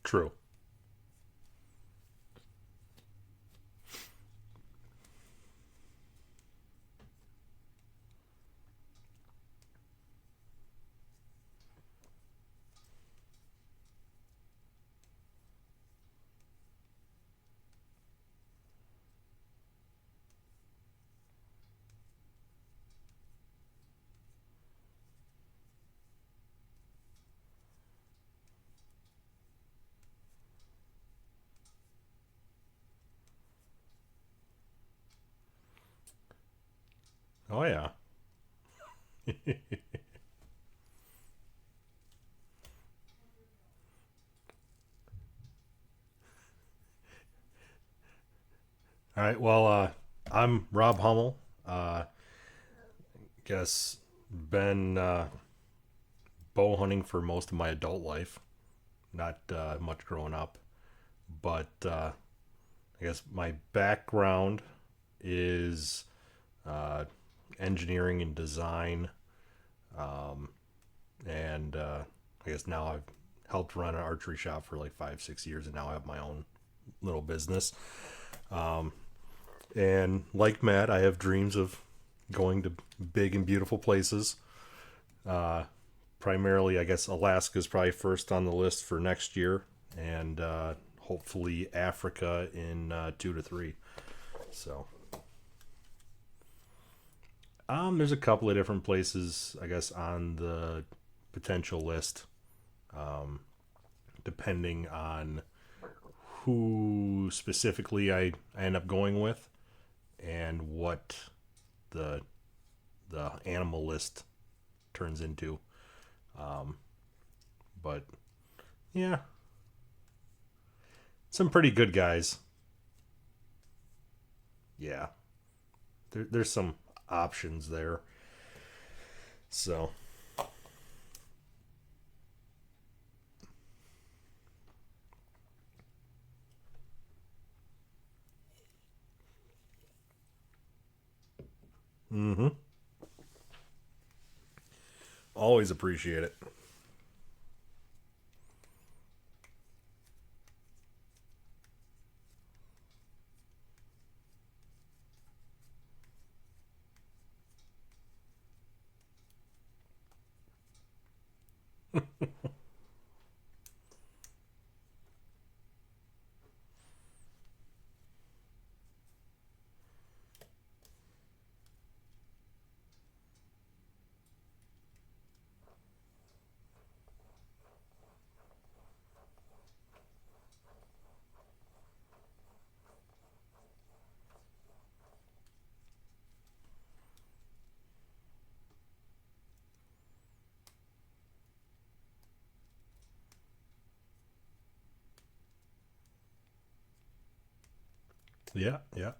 True. Oh yeah. All right. Well, I'm Rob Hummel. Guess been bow hunting for most of my adult life. Not much growing up, but I guess my background is uh, engineering and design, and I guess now I've helped run an archery shop for like 5 6 years, and now I have my own little business. And like Matt, I have dreams of going to big and beautiful places. Primarily, I guess Alaska is probably first on the list for next year, and hopefully Africa in 2 to 3. So, there's a couple of different places, I guess, on the potential list, depending on who specifically I end up going with and what the the animal list turns into. But yeah, some pretty good guys. Yeah, there's some options there. So, mm-hmm. Always appreciate it. Yeah, yeah.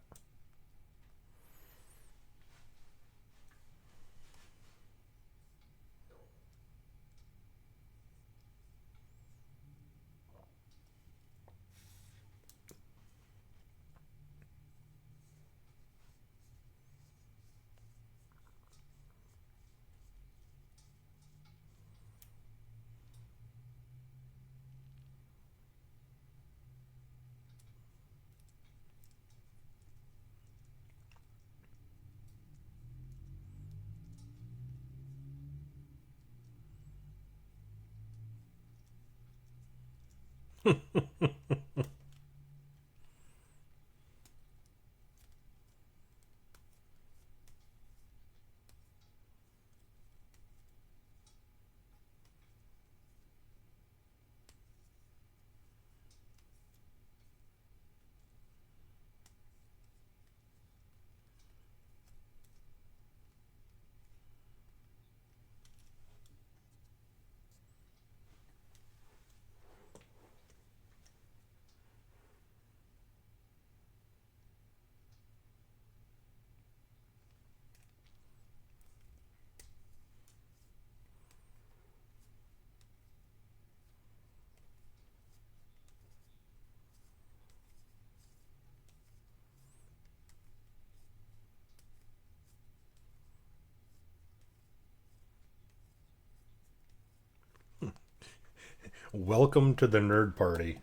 Welcome to the nerd party.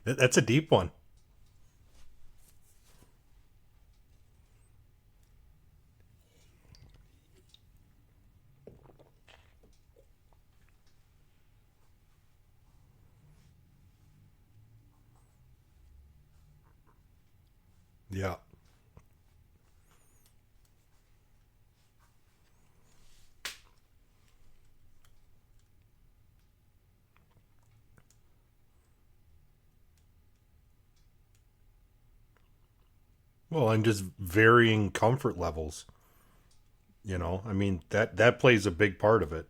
That's a deep one. Yeah. Well, and just varying comfort levels. I mean that plays a big part of it.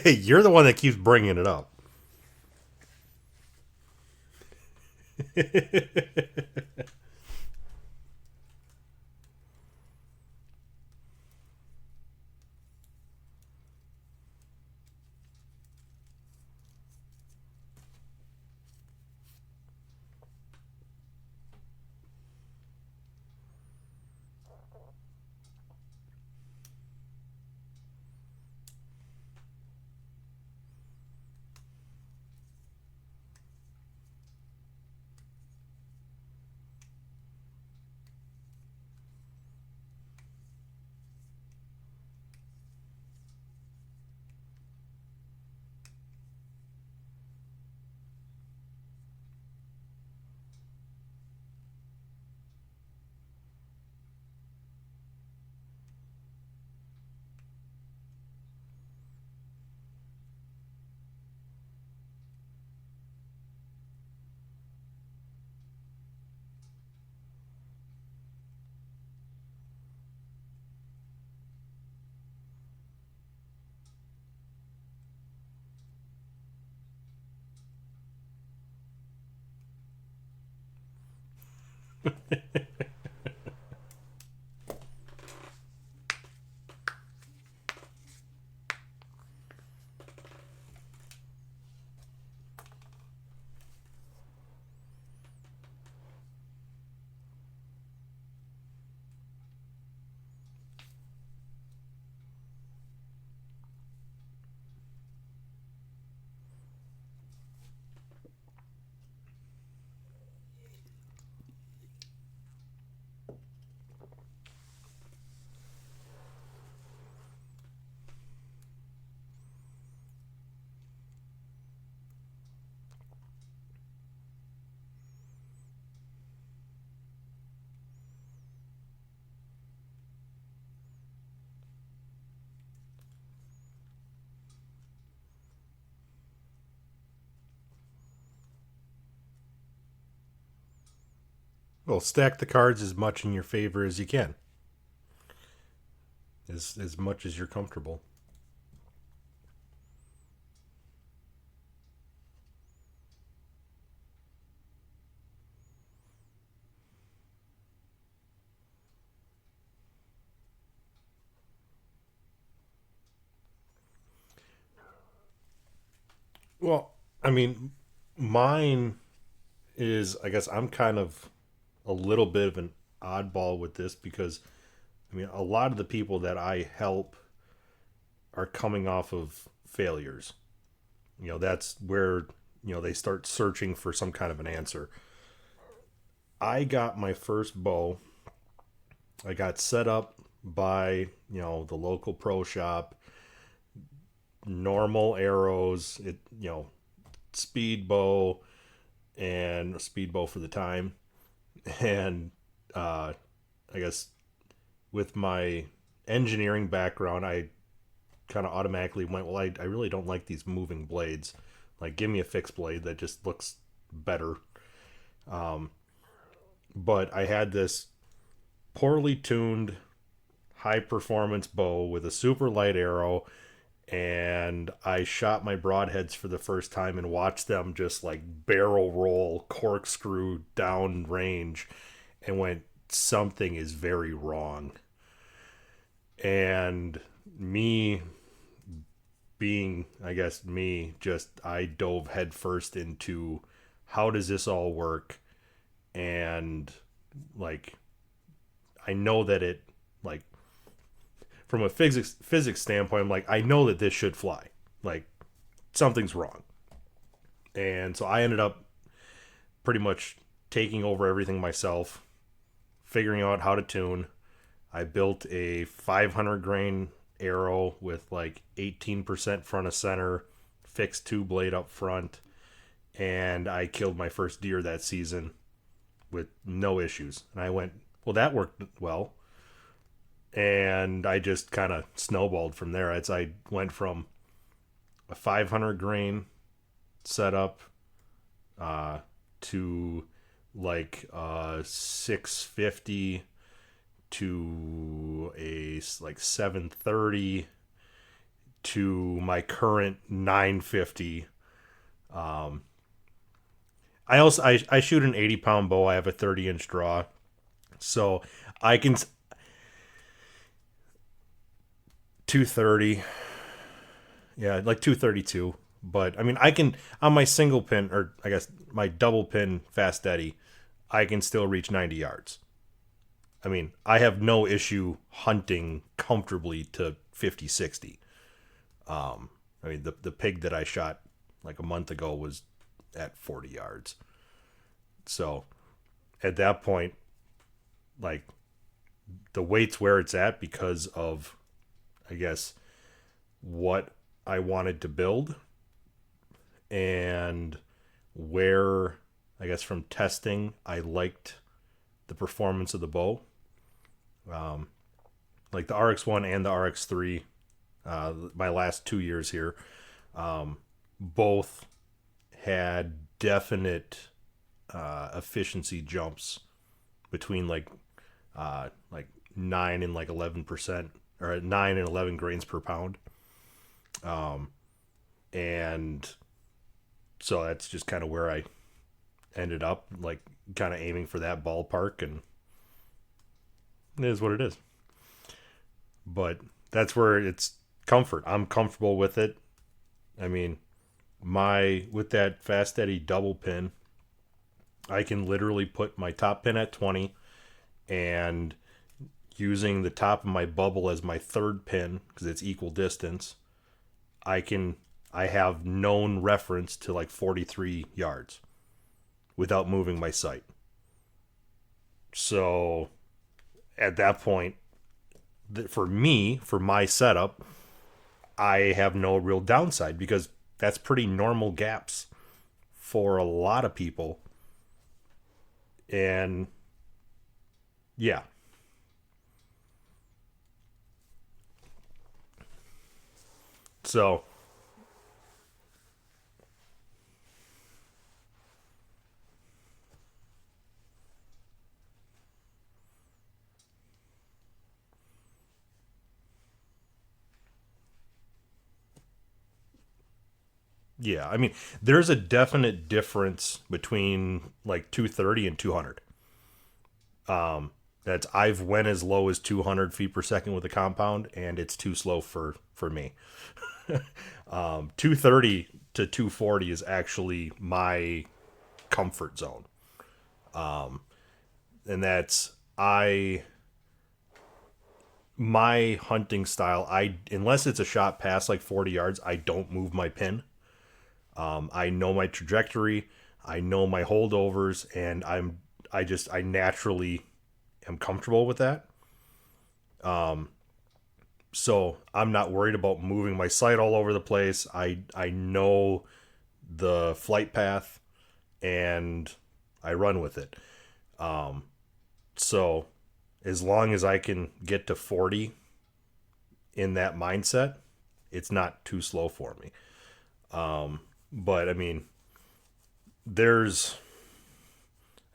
You're the one that keeps bringing it up. Well, stack the cards as much in your favor as you can, as much as you're comfortable. Well, I mean, mine is, I guess I'm kind of a little bit of an oddball with this because I mean, a lot of the people that I help are coming off of failures. That's where, they start searching for some kind of an answer. I got my first bow. I got set up by, the local pro shop, normal arrows, speed bow and a speed bow for the time. And I guess with my engineering background, I kind of automatically went, well, I really don't like these moving blades. Like, give me a fixed blade that just looks better. Um, but I had this poorly tuned, high performance bow with a super light arrow, and I shot my broadheads for the first time and watched them just like barrel roll, corkscrew down range, and went, something is very wrong. And me being, I guess, me, just I dove headfirst into how does this all work? And like, I know that it, like, from a physics standpoint, I'm like, I know that this should fly. Like, something's wrong. And so I ended up pretty much taking over everything myself, figuring out how to tune. I built a 500 grain arrow with like 18% front of center, fixed two blade up front, and I killed my first deer that season with no issues. And I went, well, that worked well. And I just kind of snowballed from there. As I went from a 500 grain setup to like 650 to a like 730 to my current 950. Um, I shoot an 80-pound bow. I have a 30-inch draw, so I can 230. Yeah, like 232. But I mean, I can on my single pin, or I guess my double pin fast Eddie, I can still reach 90 yards. I mean, I have no issue hunting comfortably to 50, 60. I mean, the pig that I shot like a month ago was at 40 yards. So at that point, like, the weight's where it's at because of, I guess, what I wanted to build and where, I guess, from testing, I liked the performance of the bow. Um, like the RX1 and the RX3, my last 2 years here, both had definite efficiency jumps between like 9 and like 11%, or 9 and 11 grains per pound. And so that's just kind of where I ended up like kind of aiming for that ballpark, and it is what it is. But that's where it's comfort. I'm comfortable with it. I mean, my with that Fast Eddie double pin, I can literally put my top pin at 20 and using the top of my bubble as my third pin because it's equal distance, I can I have known reference to like 43 yards without moving my sight. So at that point, for me, for my setup, I have no real downside because that's pretty normal gaps for a lot of people. And yeah, so yeah, I mean, there's a definite difference between like 230 and 200. That's I've went as low as 200 feet per second with a compound, and it's too slow for me. 230 to 240 is actually my comfort zone, and that's I my hunting style. I unless it's a shot past like 40 yards, I don't move my pin. I know my trajectory, I know my holdovers, and I naturally am comfortable with that. So I'm not worried about moving my sight all over the place. I know the flight path and I run with it. So as long as I can get to 40 in that mindset, it's not too slow for me. But I mean, there's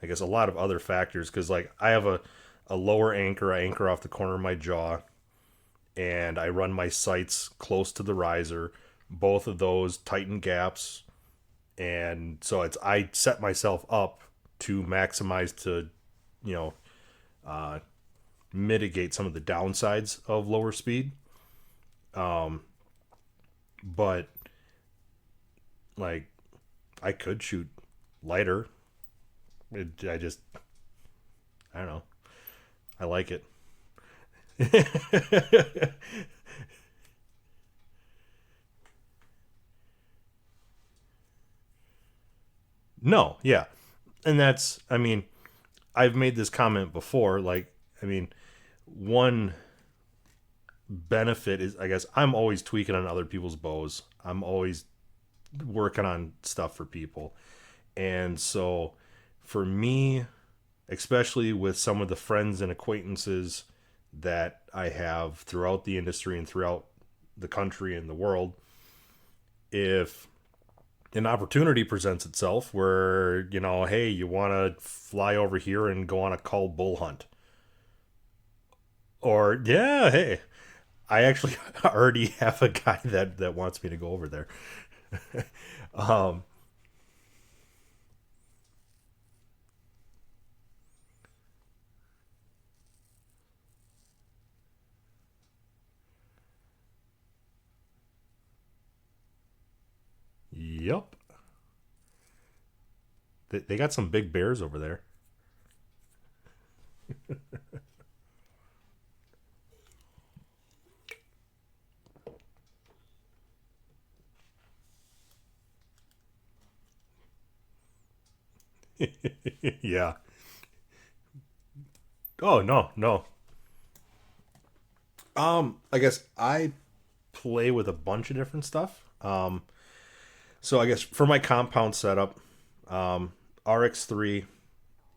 I guess a lot of other factors because like I have a lower anchor. I anchor off the corner of my jaw, and I run my sights close to the riser. Both of those tighten gaps, and so it's I set myself up to maximize to you know mitigate some of the downsides of lower speed. But like I could shoot lighter. I just I don't know. I like it. No, yeah. And that's I mean, I've made this comment before like I mean, one benefit is I guess I'm always tweaking on other people's bows. I'm always working on stuff for people. And so for me, especially with some of the friends and acquaintances that I have throughout the industry and throughout the country and the world, if an opportunity presents itself where, hey, you want to fly over here and go on a cull bull hunt. Or, yeah, hey, I actually already have a guy that wants me to go over there. um, yep. They got some big bears over there. Yeah. Oh, no, no. I guess I play with a bunch of different stuff. So I guess for my compound setup, RX3,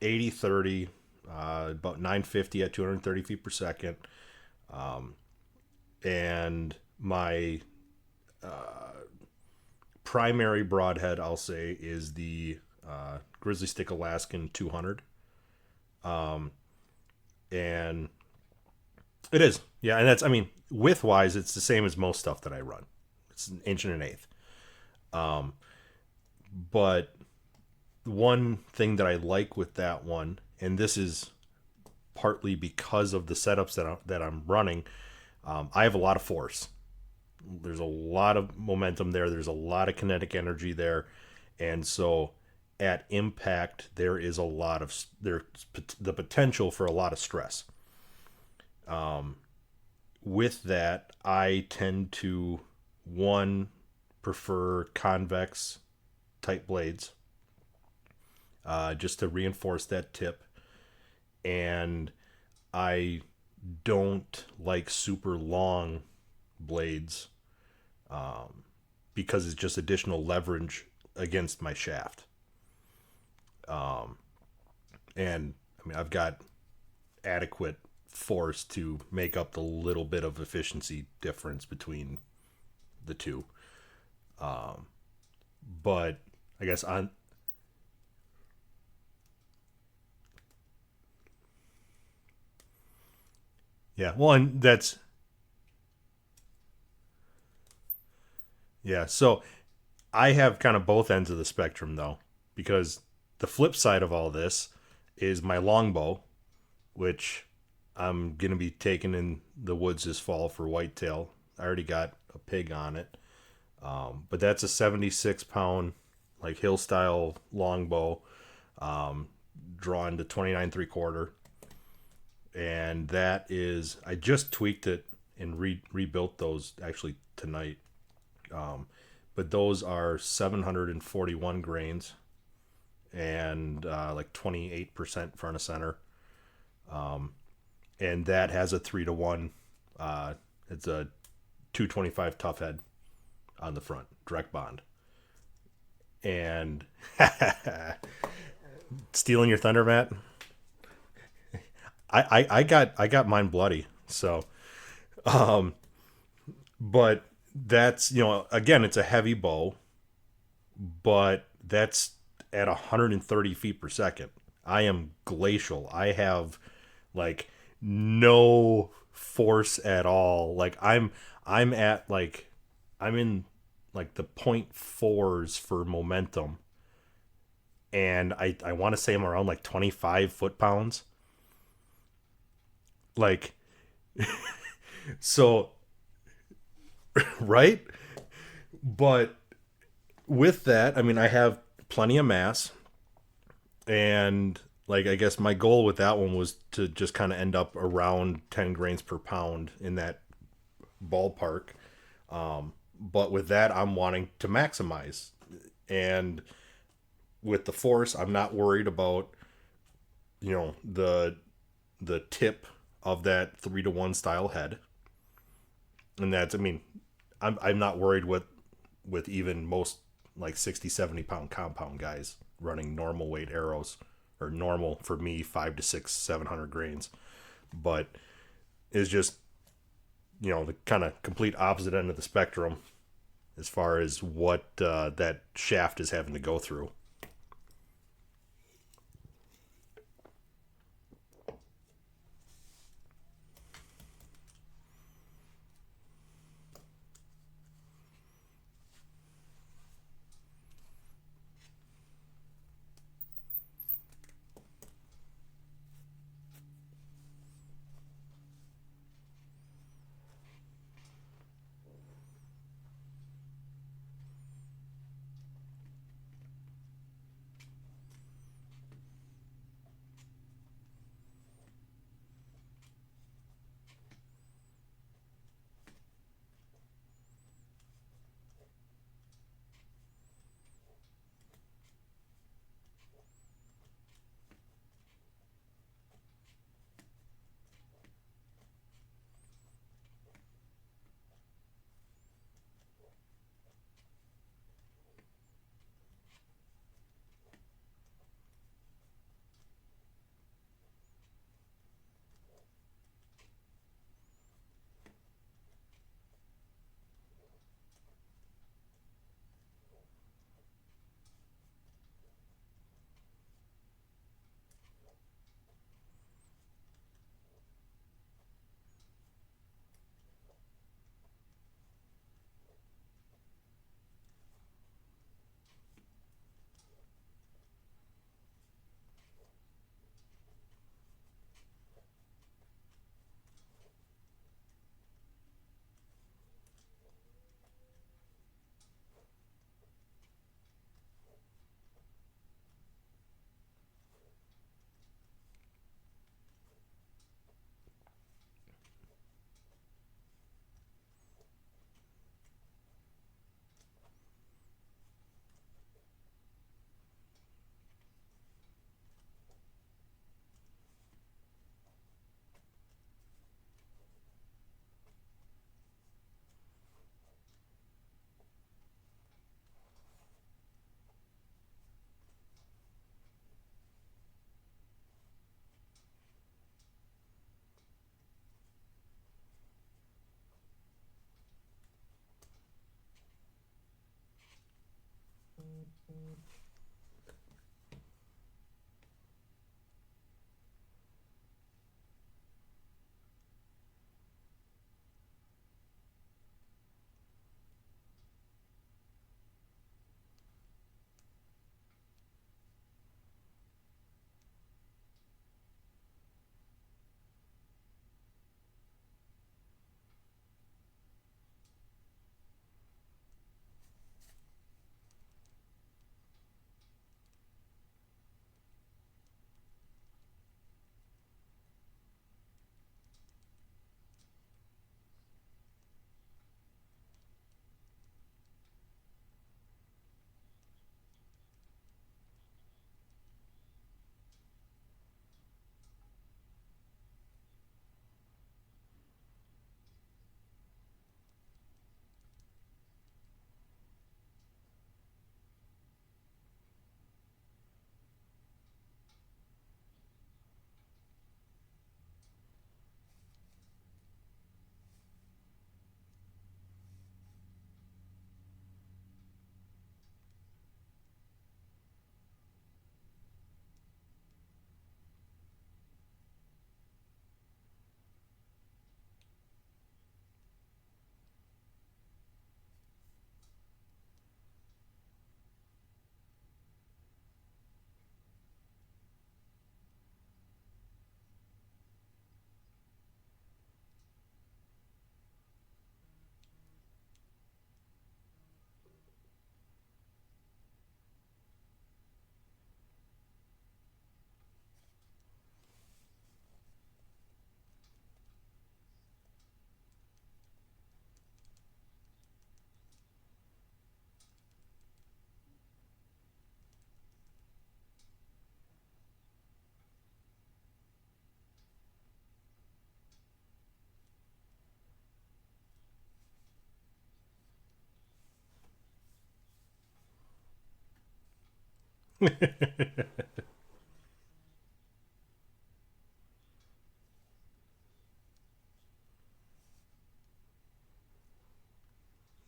80/30, about 950 at 230 feet per second. And my primary broadhead, I'll say, is the Grizzly Stick Alaskan 200. And it is. Yeah. And that's, I mean, width wise, it's the same as most stuff that I run. It's an inch and an eighth. But one thing that I like with that one, and this is partly because of the setups that I'm running, I have a lot of force. There's a lot of momentum there. There's a lot of kinetic energy there, and so at impact there is a lot of there's the potential for a lot of stress. With that, I tend to one prefer convex type blades, just to reinforce that tip, and I don't like super long blades, because it's just additional leverage against my shaft. And I mean, I've got adequate force to make up the little bit of efficiency difference between the two. But I guess on yeah, well, and that's yeah. So I have kind of both ends of the spectrum though, because the flip side of all this is my longbow, which I'm gonna be taking in the woods this fall for whitetail. I already got a pig on it, but that's a 76 pound like hill style longbow, drawn to 29 3/4, and that is I just tweaked it and rebuilt those actually tonight. But those are 741 grains and like 28% front of center, and that has a 3 to 1. It's a 225 tough head on the front, direct bond. And stealing your thunder, Matt. I got mine bloody. So, but that's again, it's a heavy bow, but that's at 130 feet per second. I am glacial. I have like no force at all. Like I'm at like I'm in like the point fours for momentum, and I want to say I'm around like 25 foot pounds. Like so, right? But with that, I mean, I have plenty of mass, and like I guess my goal with that one was to just kind of end up around 10 grains per pound in that ballpark. But with that, I'm wanting to maximize, and with the force, I'm not worried about the tip of that 3 to 1 style head, and that's I mean, I'm not worried with even most like 60 70 pound compound guys running normal weight arrows, or normal for me 5 to 6 700 grains, but it's just the kind of complete opposite end of the spectrum as far as what that shaft is having to go through.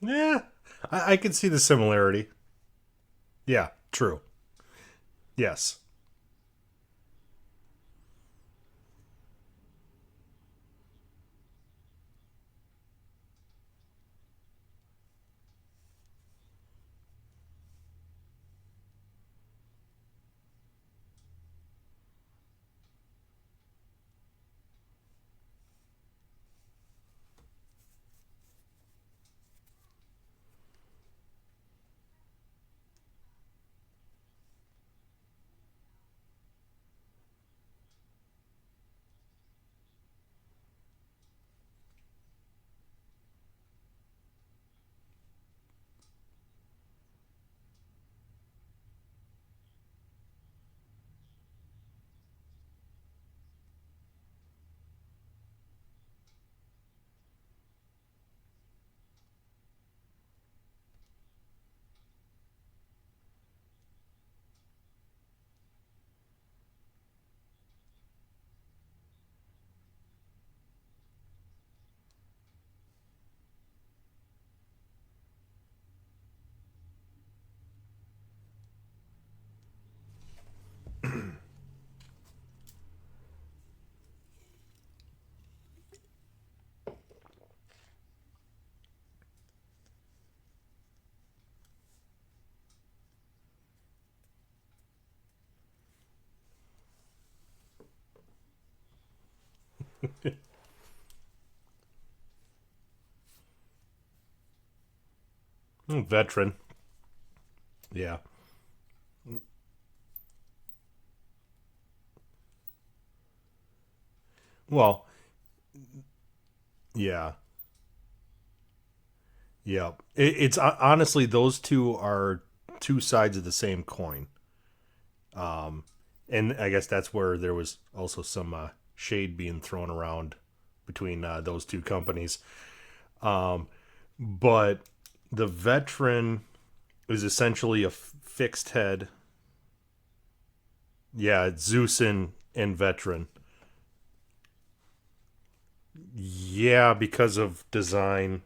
Yeah, I can see the similarity. Yeah, true. Yes. Veteran. Yeah. Well, yeah. Yeah. It's honestly, those two are two sides of the same coin. And I guess that's where there was also some shade being thrown around between those two companies. But the veteran is essentially a fixed head. Yeah, Zeus and veteran. Yeah, because of design.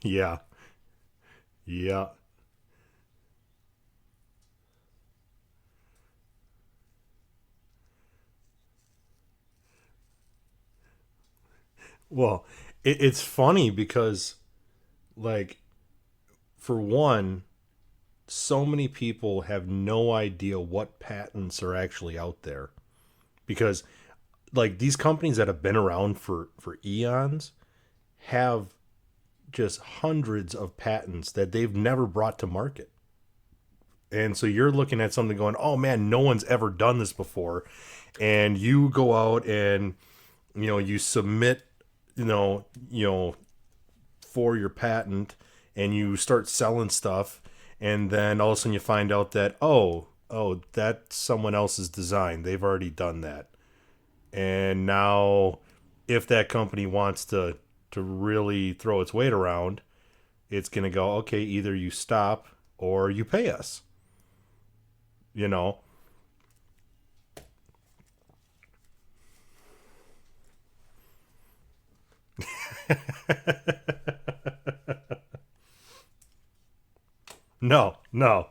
Yeah, yeah. Well, it's funny because, like, for one, so many people have no idea what patents are actually out there because, like, these companies that have been around for eons have just hundreds of patents that they've never brought to market. And so you're looking at something going, oh man, no one's ever done this before. And you go out and, you submit, for your patent and you start selling stuff. And then all of a sudden you find out that, that's someone else's design. They've already done that. And now if that company wants to really throw its weight around, it's going to go, okay, either you stop or you pay us, you know? No, no.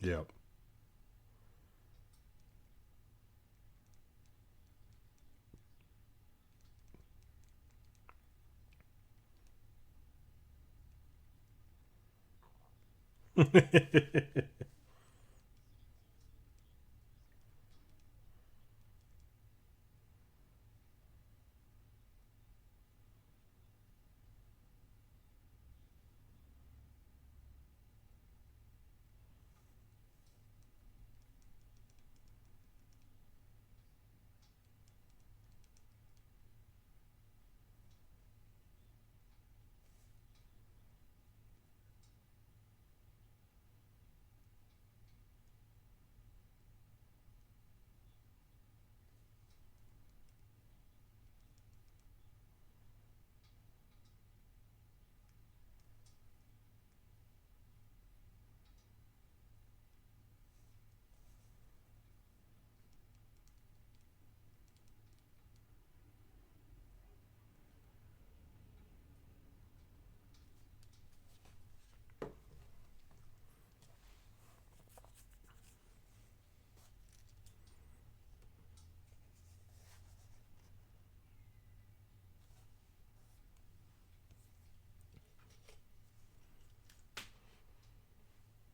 Yep.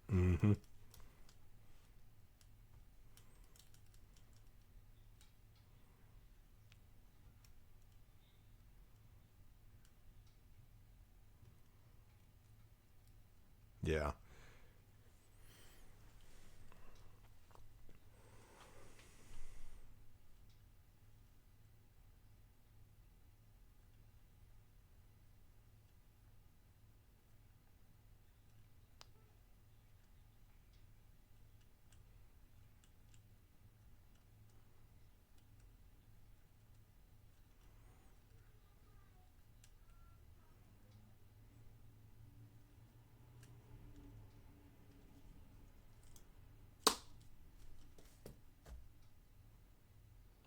Hmm. Yeah.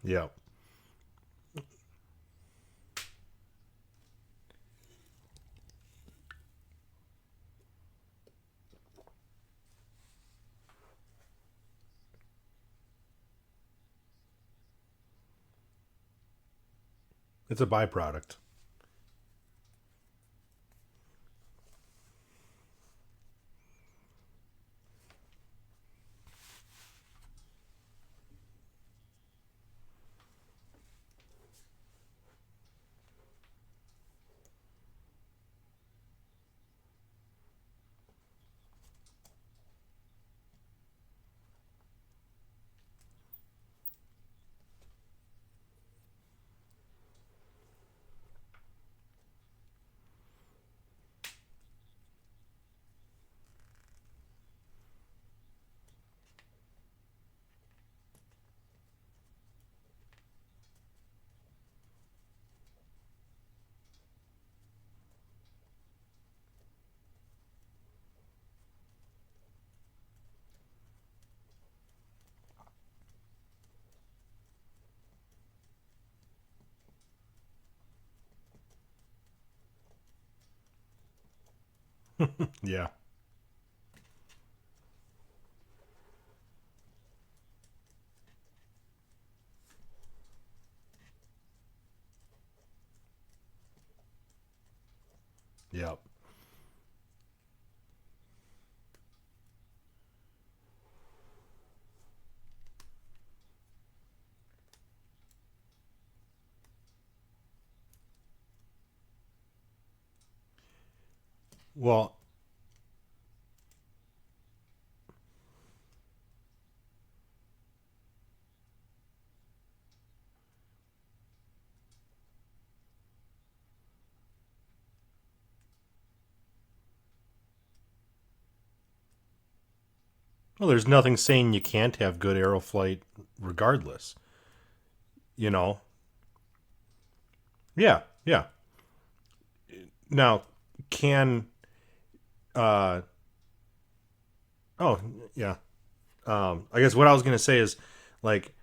Yep. It's a byproduct. Yeah. Yep. Well, well, there's nothing saying you can't have good aeroflight regardless. You know. Yeah. Yeah. Now, can uh oh yeah. I guess what I was gonna say is, like,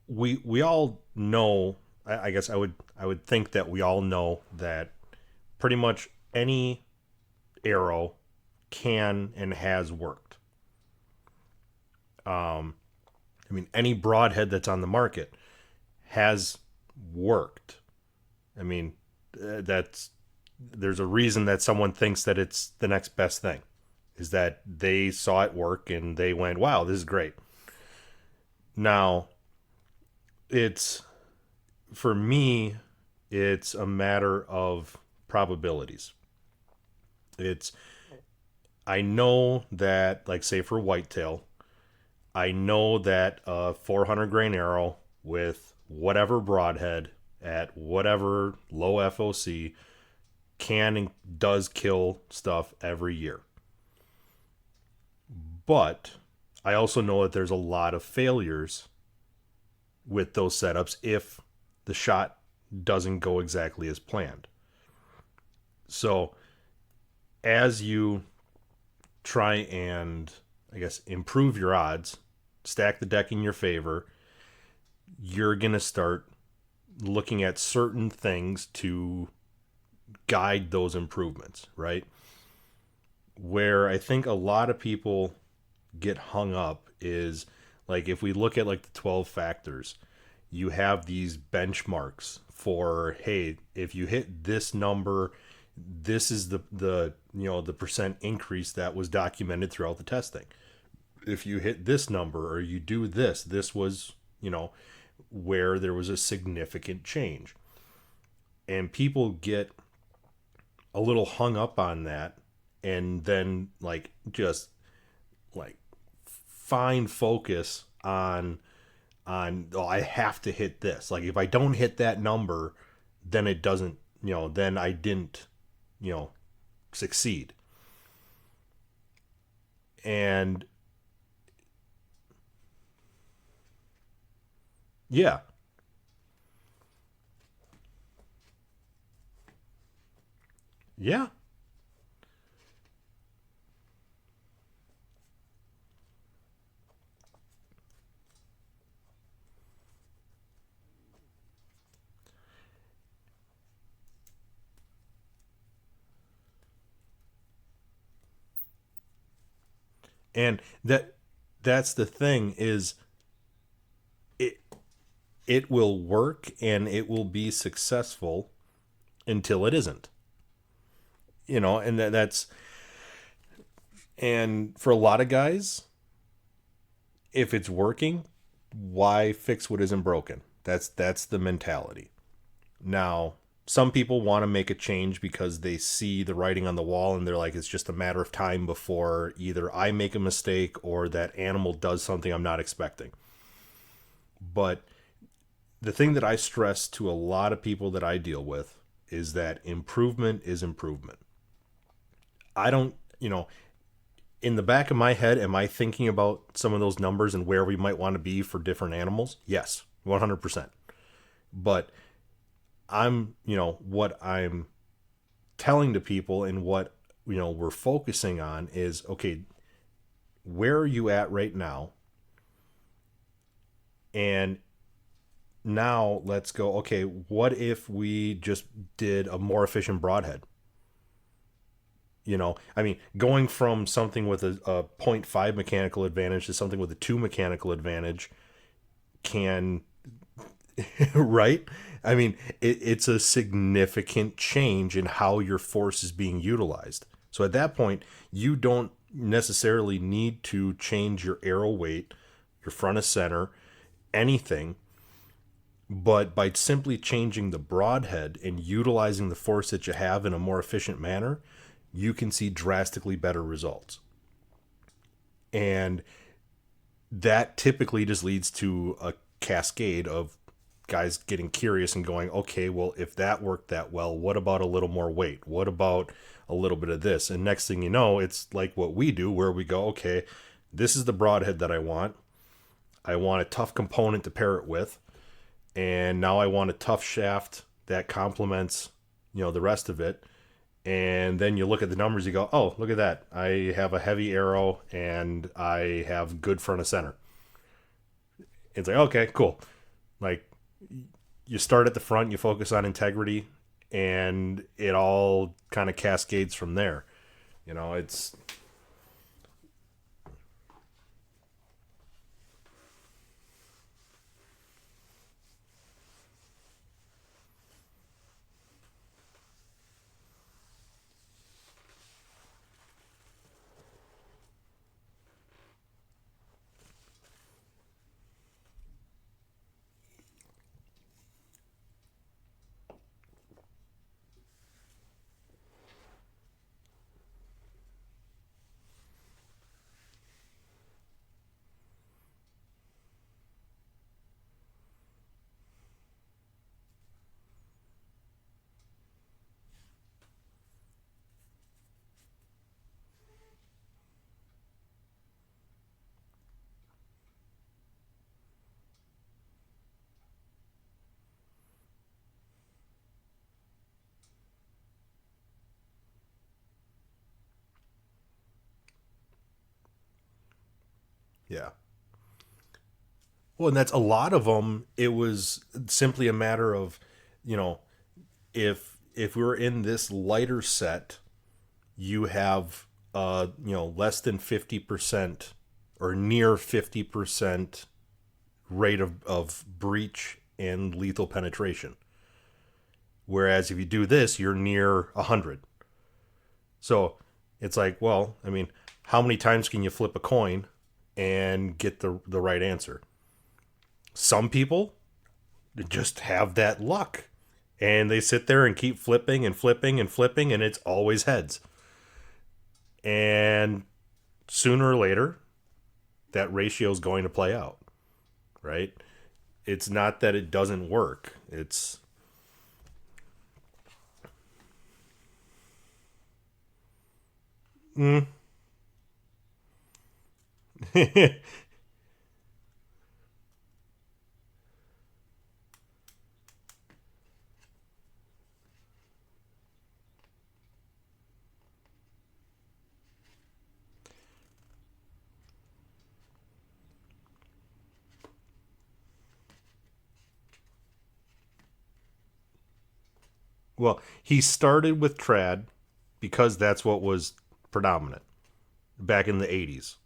we all know. I guess I would think that we all know that pretty much any arrow can and has worked. I mean, any broadhead that's on the market has worked. I mean, that's there's a reason that someone thinks that it's the next best thing, is that they saw it work and they went, "Wow, this is great." Now, it's for me, it's a matter of probabilities. It's I know that, like, say for whitetail, I know that a 400 grain arrow with whatever broadhead at whatever low FOC can and does kill stuff every year. But I also know that there's a lot of failures with those setups if the shot doesn't go exactly as planned. So as you try and, I guess, improve your odds, stack the deck in your favor, you're going to start looking at certain things to guide those improvements, right? Where I think a lot of people get hung up is, like, if we look at like the 12 factors, you have these benchmarks for, hey, if you hit this number, this is the the percent increase that was documented throughout the testing. If you hit this number or you do this, this was, where there was a significant change. And people get a little hung up on that, and then, like, just like find focus on, oh, I have to hit this. Like, if I don't hit that number, then it doesn't, then I didn't, you know, succeed. And yeah, yeah. And that's the thing, is it it will work and it will be successful until it isn't. And that's, and for a lot of guys, if it's working, why fix what isn't broken? That's the mentality. Now, some people want to make a change because they see the writing on the wall and they're like, it's just a matter of time before either I make a mistake or that animal does something I'm not expecting. But the thing that I stress to a lot of people that I deal with is that improvement is improvement. I don't, in the back of my head, am I thinking about some of those numbers and where we might want to be for different animals? Yes, 100%. But what I'm telling to people and what, we're focusing on is, okay, where are you at right now? And now let's go, okay, what if we just did a more efficient broadhead? I mean, going from something with a point 0.5 mechanical advantage to something with a 2 mechanical advantage can, right? I mean, it's a significant change in how your force is being utilized. So at that point, you don't necessarily need to change your arrow weight, your front of center, anything. But by simply changing the broadhead and utilizing the force that you have in a more efficient manner, you can see drastically better results. And that typically just leads to a cascade of guys getting curious and going, okay, well, if that worked that well, what about a little more weight? What about a little bit of this? And next thing you know, it's like what we do, where we go, okay, this is the broadhead that I want. I want a tough component to pair it with. And now I want a tough shaft that complements, the rest of it. And then you look at the numbers, you go, oh, look at that. I have a heavy arrow and I have good front of center. It's like, okay, cool. Like, you start at the front, you focus on integrity, and it all kind of cascades from there. It's Yeah. Well, and that's a lot of them. It was simply a matter of, you know, if we were in this lighter set, you have less than 50% or near 50% rate of breach and lethal penetration. Whereas if you do this, you're near 100. So it's like, well, I mean, how many times can you flip a coin and get the right answer? Some people just have that luck. And they sit there and keep flipping and flipping and flipping, and it's always heads. And sooner or later, that ratio is going to play out, right? It's not that it doesn't work. It's mm. Well, he started with trad because that's what was predominant back in the 80s,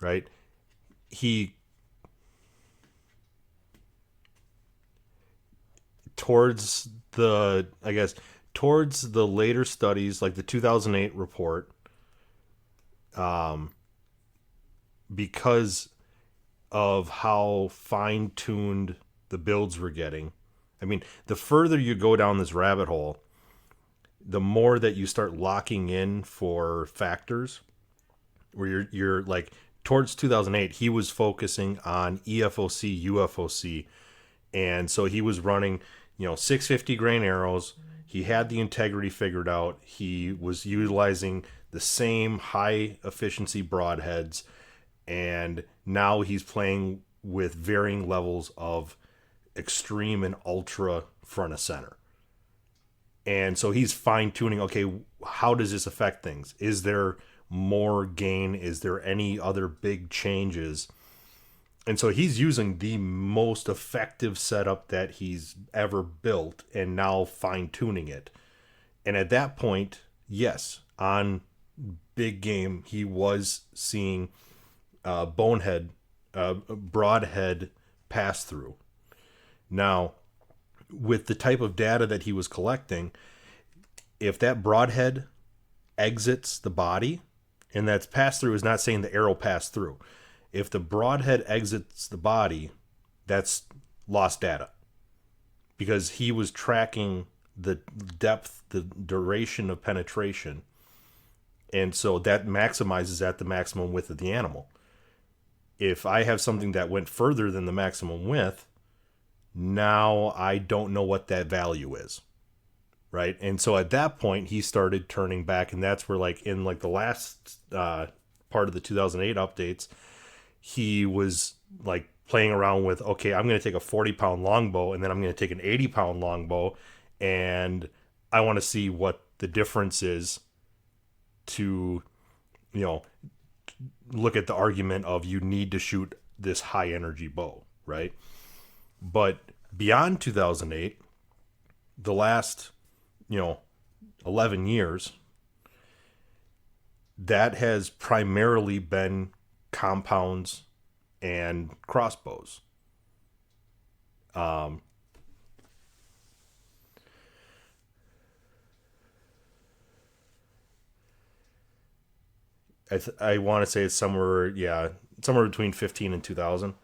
right? He towards the I guess towards the later studies like the 2008 report, because of how fine-tuned the builds were getting. I mean, the further you go down this rabbit hole, the more that you start locking in for factors where you're like towards 2008 he was focusing on EFOC, UFOC, and so he was running 650 grain arrows. He had the integrity figured out. He was utilizing the same high efficiency broadheads, and now he's playing with varying levels of extreme and ultra front of center. And so he's fine tuning, okay, how does this affect things? Is there more gain? Is there any other big changes? And so he's using the most effective setup that he's ever built and now fine tuning it. And at that point, yes, on big game, he was seeing broadhead pass through. Now, with the type of data that he was collecting, if that broadhead exits the body, and that's pass through is not saying the arrow passed through. If the broadhead exits the body, that's lost data because he was tracking the depth, the duration of penetration, and so that maximizes at the maximum width of the animal. If I have something that went further than the maximum width, now I don't know what that value is, right? And so at that point he started turning back, and that's where like in like the last part of the 2008 updates, he was like playing around with, okay, I'm going to take a 40-pound longbow and then I'm going to take an 80-pound longbow, and I want to see what the difference is to, you know, look at the argument of you need to shoot this high energy bow, right? But beyond 2008, the last, 11 years, that has primarily been compounds and crossbows. Um, I want to say it's somewhere, yeah, somewhere between 15 and 2000.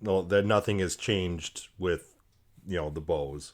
No, that nothing has changed with, the bows.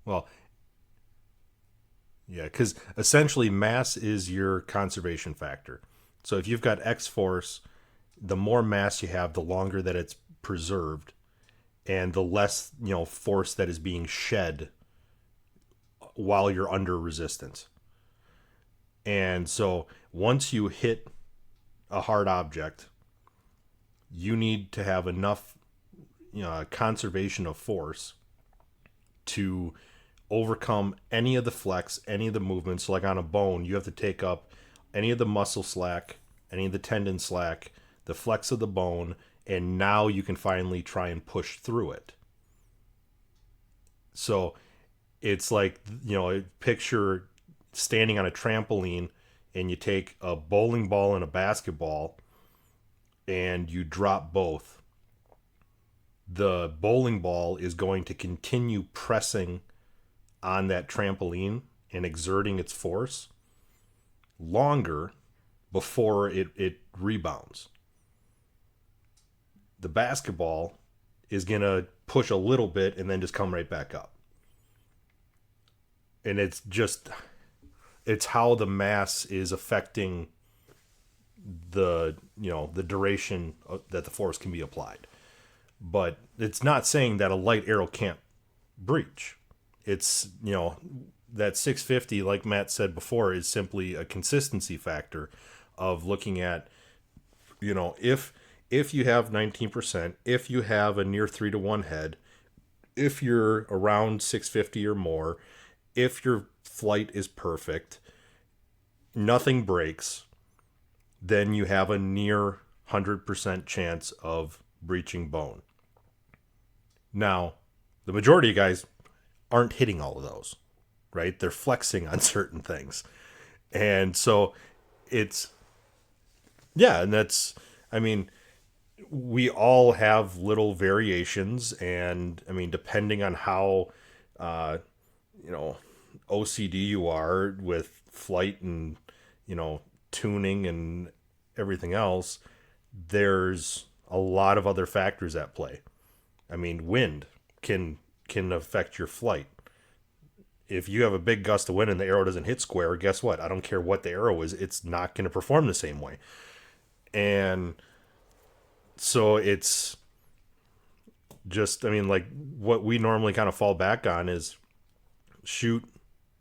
Well, yeah, because essentially mass is your conservation factor. So if you've got X force, the more mass you have, the longer that it's preserved, and the less force that is being shed while you're under resistance. And so once you hit a hard object, you need to have enough conservation of force to overcome any of the flex, any of the movements. So like on a bone, you have to take up any of the muscle slack, any of the tendon slack, the flex of the bone, and now you can finally try and push through it. So it's like, picture standing on a trampoline and you take a bowling ball and a basketball and you drop both. The bowling ball is going to continue pressing on that trampoline and exerting its force longer before it rebounds. The basketball is going to push a little bit and then just come right back up. And it's how the mass is affecting the duration that the force can be applied. But it's not saying that a light arrow can't breach. It's, that 650, like Matt said before, is simply a consistency factor of looking at, if you have 19%, if you have a near 3-to-1 head, if you're around 650 or more, if your flight is perfect, nothing breaks, then you have a near 100% chance of breaching bone. Now, the majority of guys aren't hitting all of those, right? They're flexing on certain things. And so it's, yeah, and that's, I mean, we all have little variations. And I mean, depending on how, OCD you are with flight and, tuning and everything else, there's a lot of other factors at play. I mean, wind can affect your flight. If you have a big gust of wind and the arrow doesn't hit square, guess what? I don't care what the arrow is, it's not going to perform the same way. And so it's just, I mean, like what we normally kind of fall back on is shoot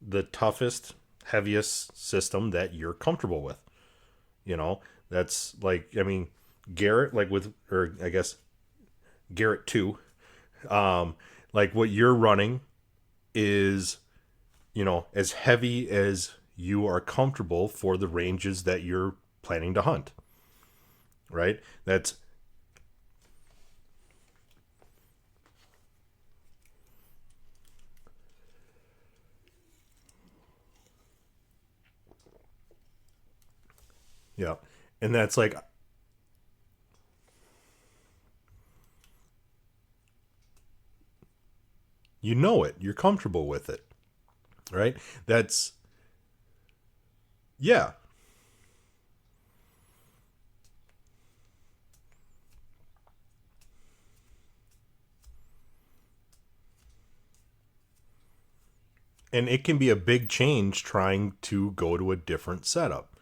the toughest, heaviest system that you're comfortable with. That's like, I mean, Garrett, like with, or I guess Garrett 2, like what you're running is, as heavy as you are comfortable for the ranges that you're planning to hunt, right? That's, yeah. And that's like, you're comfortable with it, right? That's, yeah. And it can be a big change trying to go to a different setup,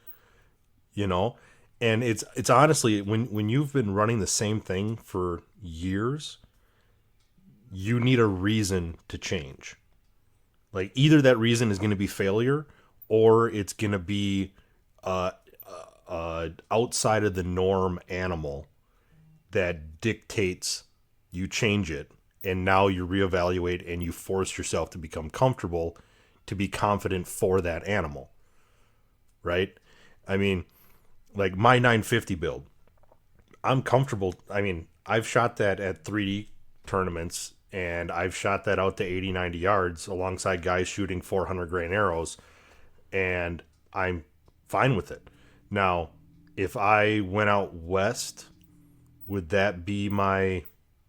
you know? And it's honestly, when you've been running the same thing for years, you need a reason to change. Like either that reason is going to be failure or it's going to be outside of the norm animal that dictates you change it, and now you reevaluate and you force yourself to become comfortable to be confident for that animal, right? I mean, like my 950 build, I'm comfortable. I mean, I've shot that at 3D tournaments and I've shot that out to 80, 90 yards alongside guys shooting 400 grain arrows, and I'm fine with it. Now, if I went out west, would that be my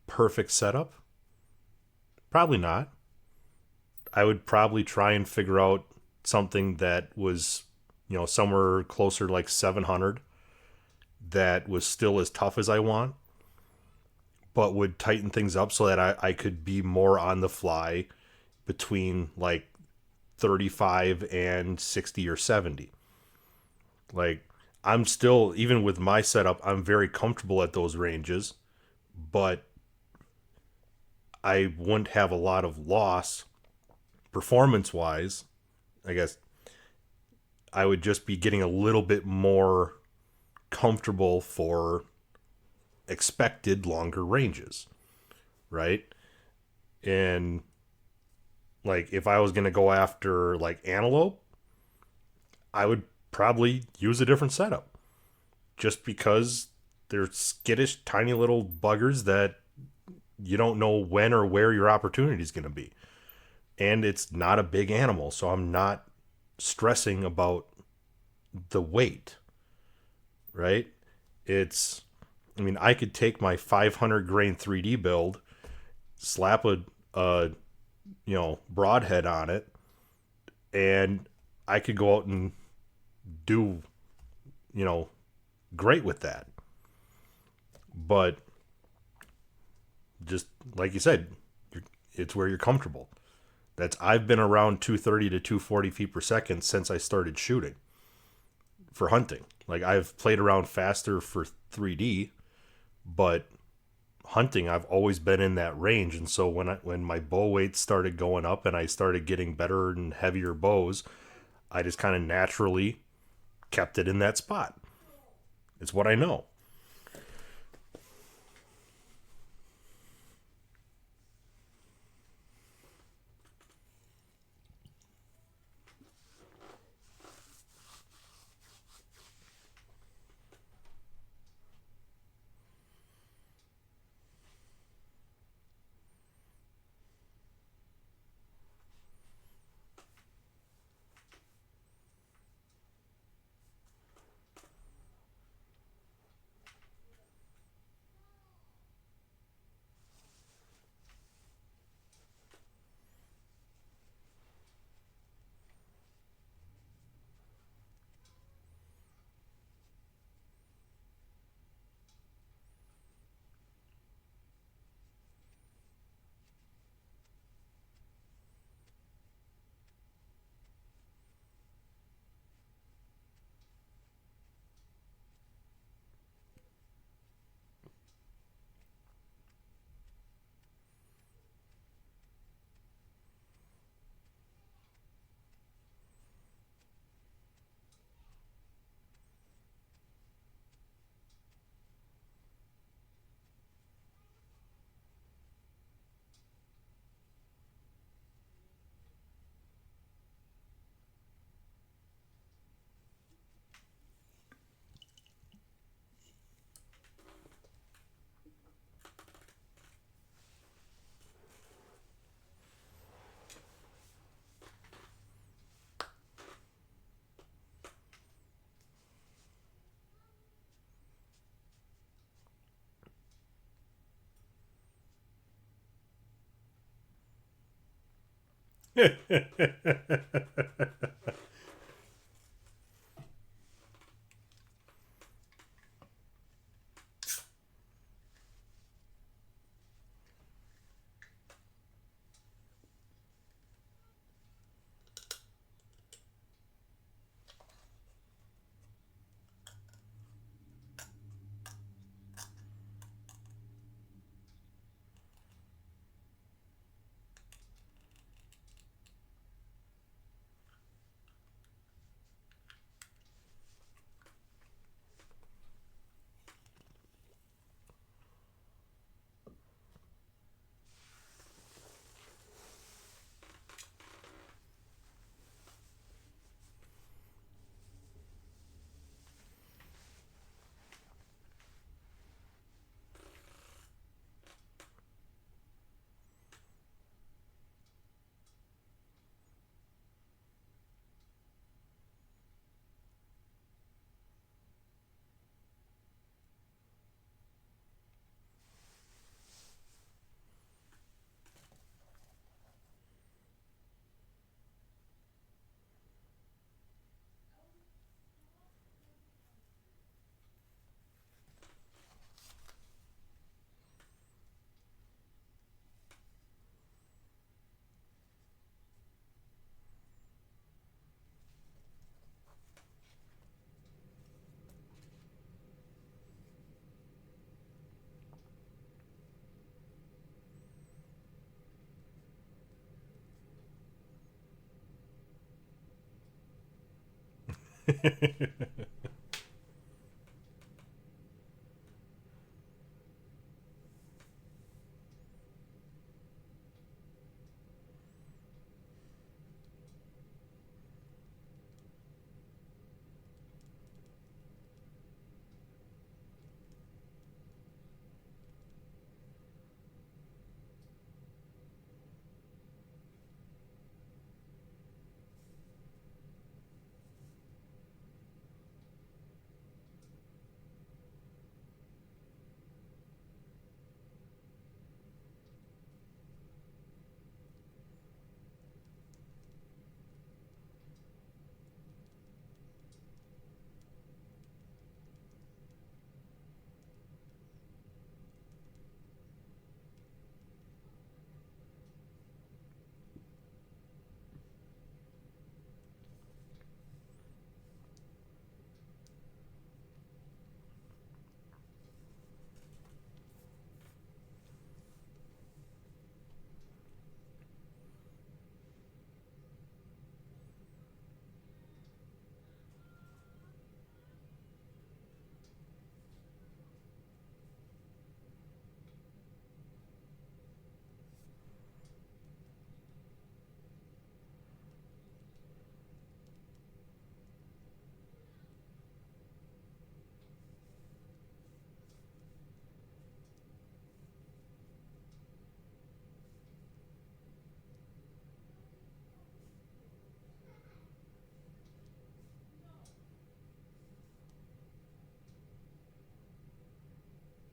perfect setup? Probably not. I would probably try and figure out something that was, somewhere closer to like 700 that was still as tough as I want, but would tighten things up so that I could be more on the fly between like 35 and 60 or 70. Like, I'm still, even with my setup, I'm very comfortable at those ranges, but I wouldn't have a lot of loss performance wise. I guess I would just be getting a little bit more comfortable for expected longer ranges, right? And like if I was going to go after like antelope, I would probably use a different setup just because they're skittish, tiny little buggers that you don't know when or where your opportunity is going to be. And it's not a big animal, so I'm not stressing about the weight, right? It's, I mean, I could take my 500 grain 3D build, slap a broadhead on it, and I could go out and do, you know, great with that. But just like you said, it's where you're comfortable. I've been around 230 to 240 feet per second since I started shooting for hunting. Like I've played around faster for 3D, but hunting I've always been in that range. And so when my bow weight started going up and I started getting better and heavier bows, I just kind of naturally kept it in that spot. It's what I know.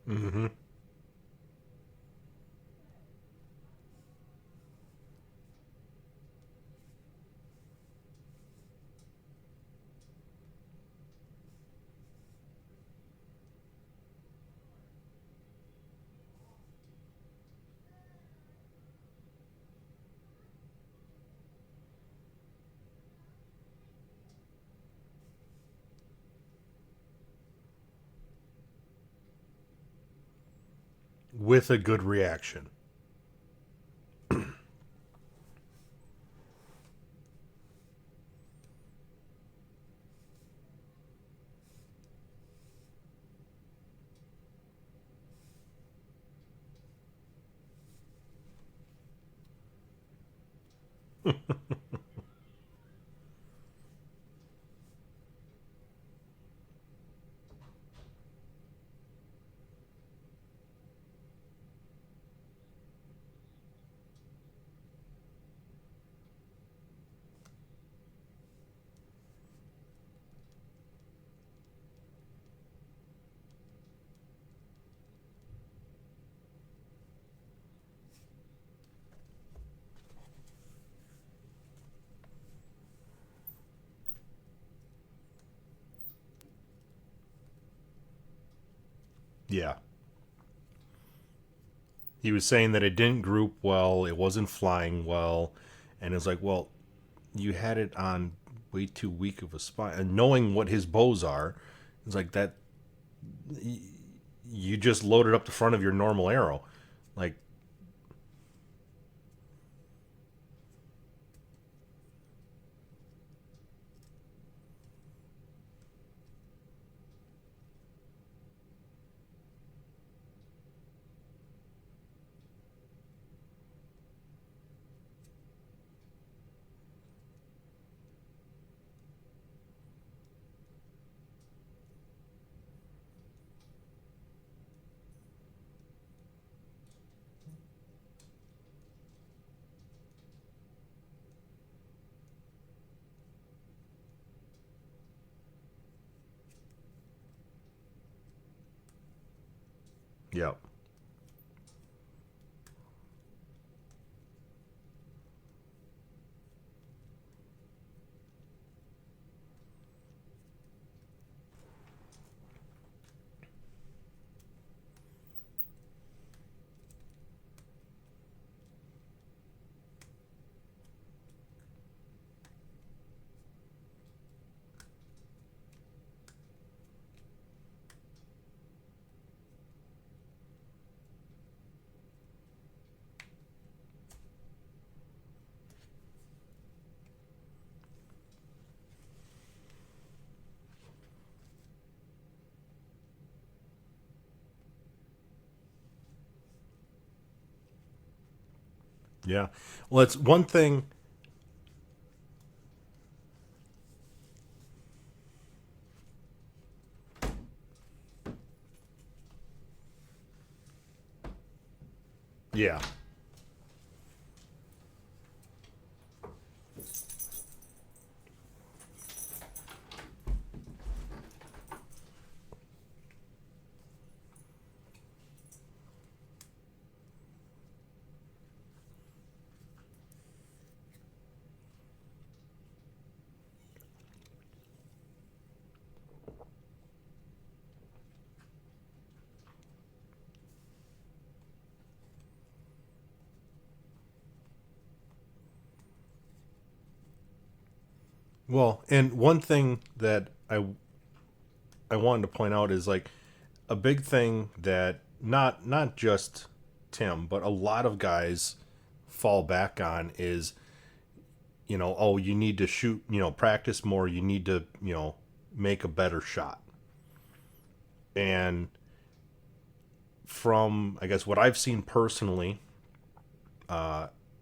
Hmm. With a good reaction. Yeah. He was saying that it didn't group well, it wasn't flying well, and it's like, well, you had it on way too weak of a spot. And knowing what his bows are, it's like that you just loaded up the front of your normal arrow. Like, yeah. Yeah. Well, it's one thing. Yeah. Well, and one thing that I wanted to point out is like a big thing that not just Tim, but a lot of guys fall back on is, oh, you need to shoot, practice more, you need to, make a better shot. And from I guess what I've seen personally,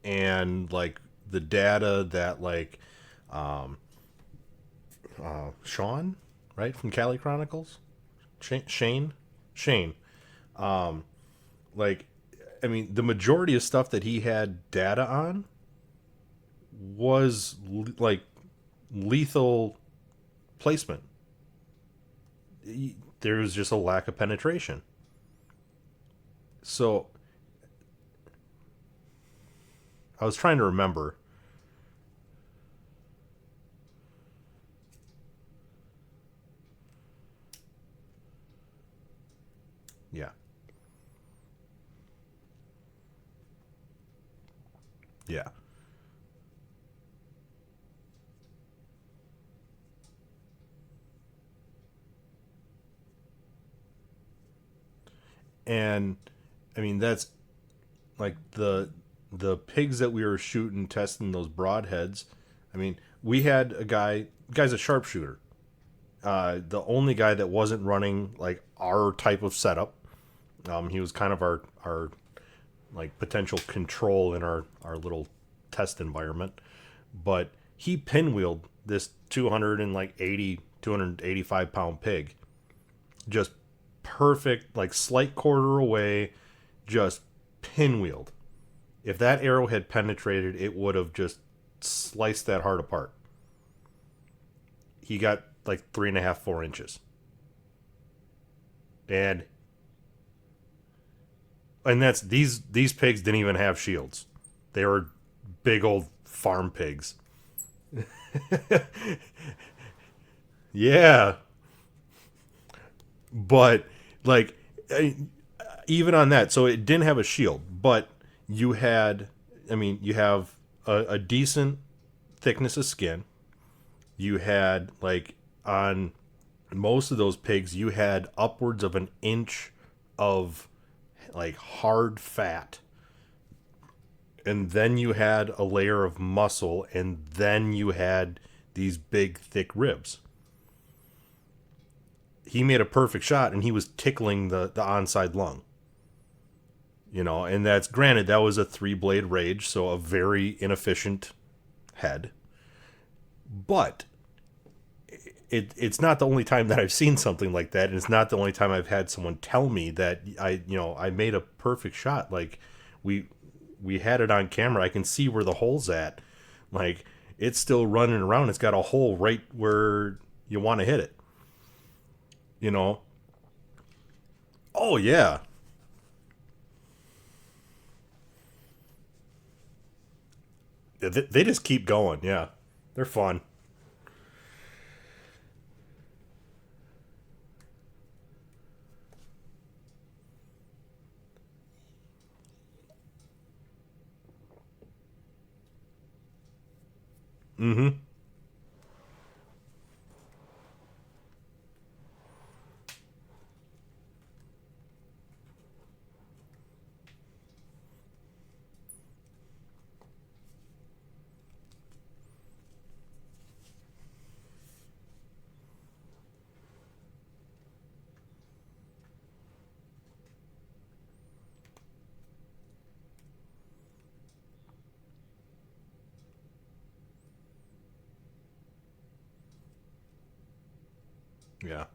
and like the data that like Sean, right, from Cali Chronicles, Shane, like, I mean, the majority of stuff that he had data on was like lethal placement. There was just a lack of penetration. So I was trying to remember. Yeah, yeah, and I mean that's like the pigs that we were shooting, testing those broadheads. I mean, we had guy's a sharpshooter. The only guy that wasn't running like our type of setup. He was kind of our like potential control in our little test environment, but he pinwheeled this 285 pound pig, just perfect, like slight quarter away, just pinwheeled. If that arrow had penetrated, it would have just sliced that heart apart. He got like 3.5, 4 inches, and that's these pigs didn't even have shields. They were big old farm pigs. Yeah, but like even on that, so it didn't have a shield, but you had, I mean, you have a decent thickness of skin. You had like on most of those pigs, you had upwards of an inch of like hard fat, and then you had a layer of muscle, and then you had these big thick ribs. He made a perfect shot, and he was tickling the onside lung. And that's granted that was a 3 blade rage, so a very inefficient head. But it's not the only time that I've seen something like that, and it's not the only time I've had someone tell me that I made a perfect shot. Like we we had it on camera. I can see where the hole's at. Like it's still running around. It's got a hole right where you want to hit it. You know? Oh yeah. They just keep going. Yeah, they're fun. Mm-hmm. Yeah.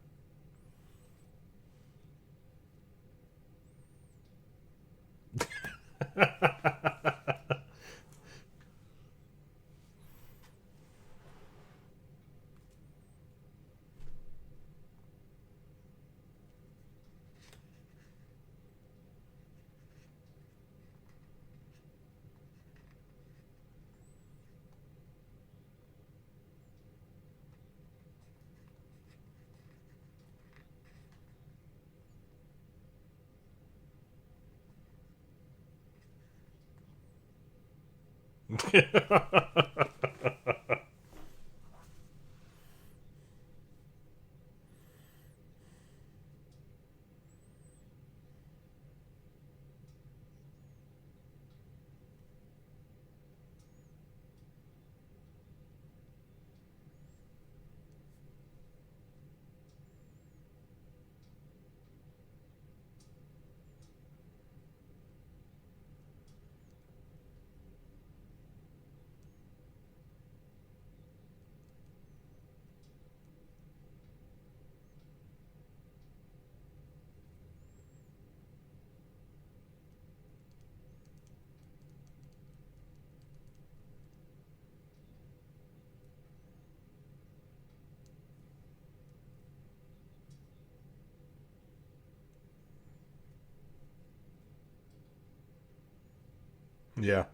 Yeah.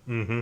Mm-hmm.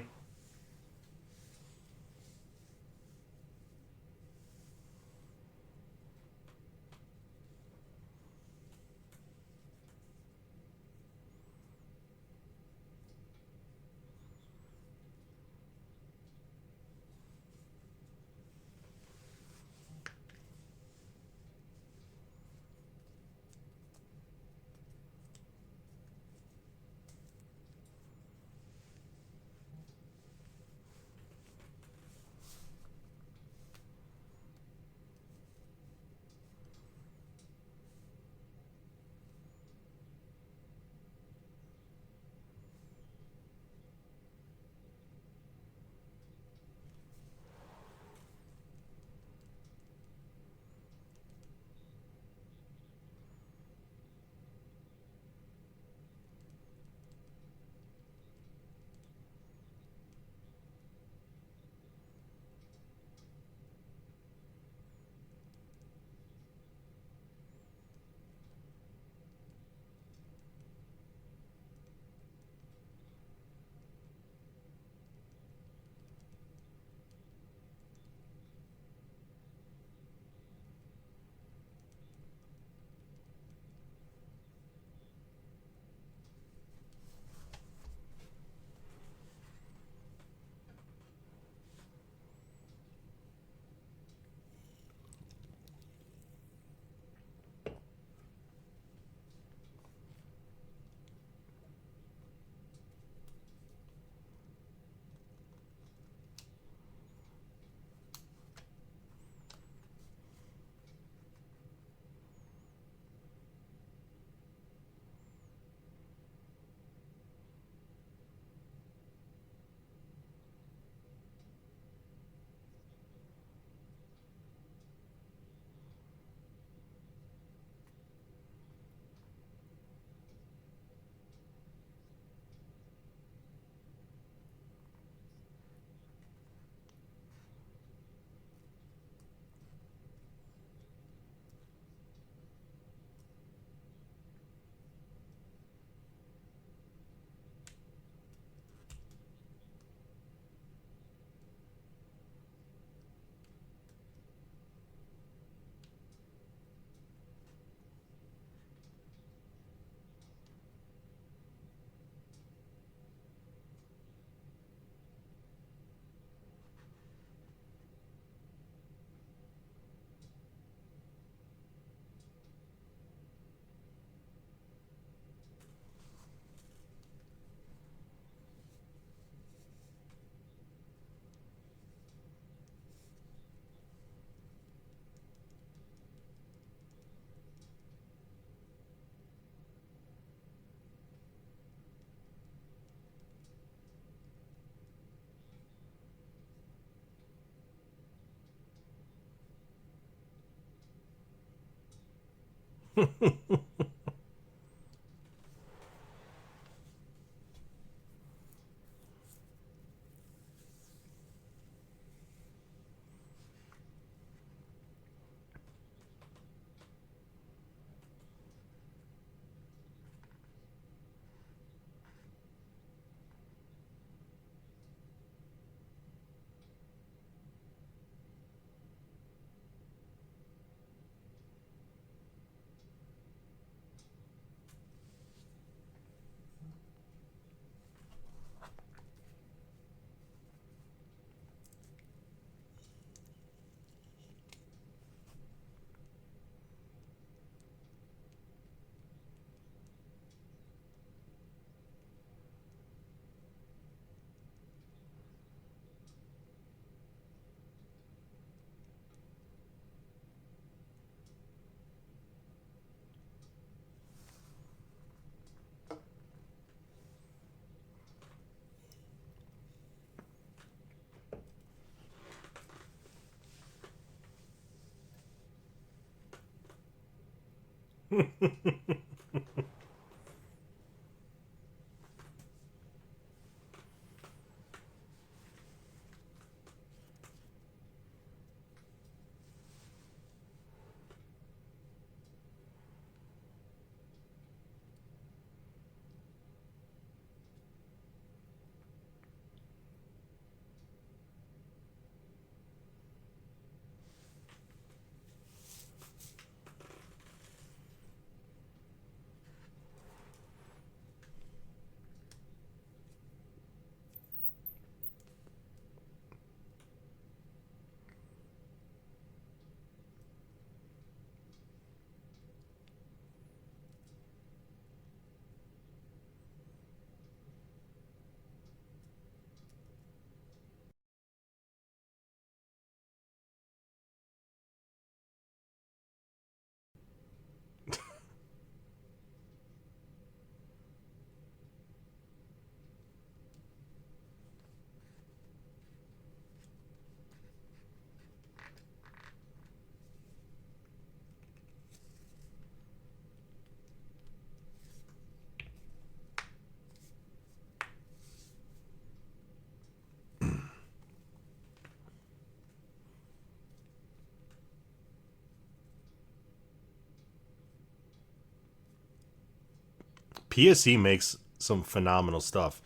PSE makes some phenomenal stuff.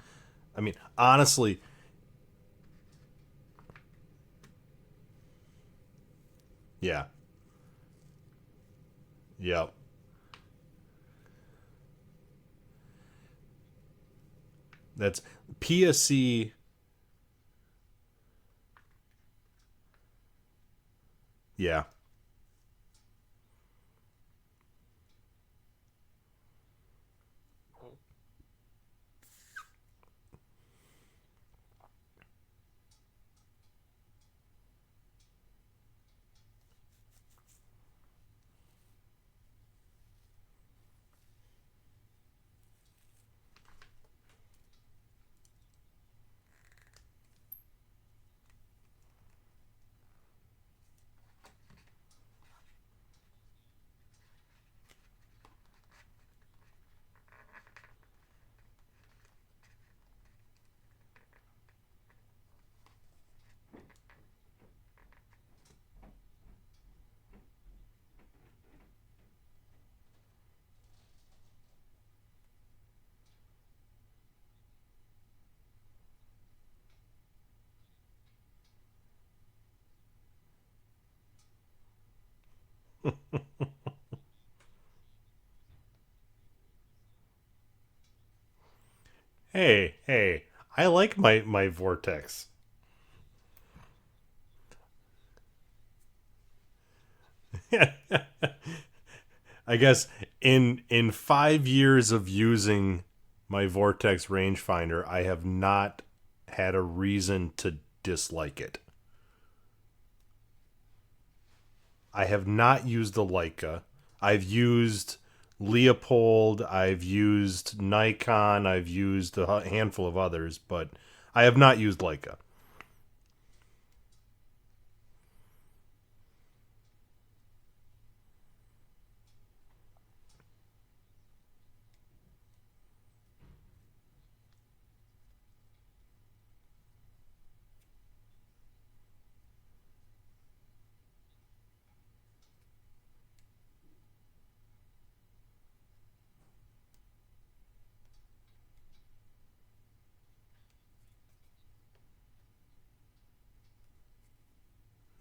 I mean, honestly, yeah, yeah, that's PSE. Yeah, hey, hey, I like my Vortex. I guess in 5 years of using my Vortex rangefinder, I have not had a reason to dislike it. I have not used the Leica. I've used Leopold. I've used Nikon. I've used a handful of others, but I have not used Leica.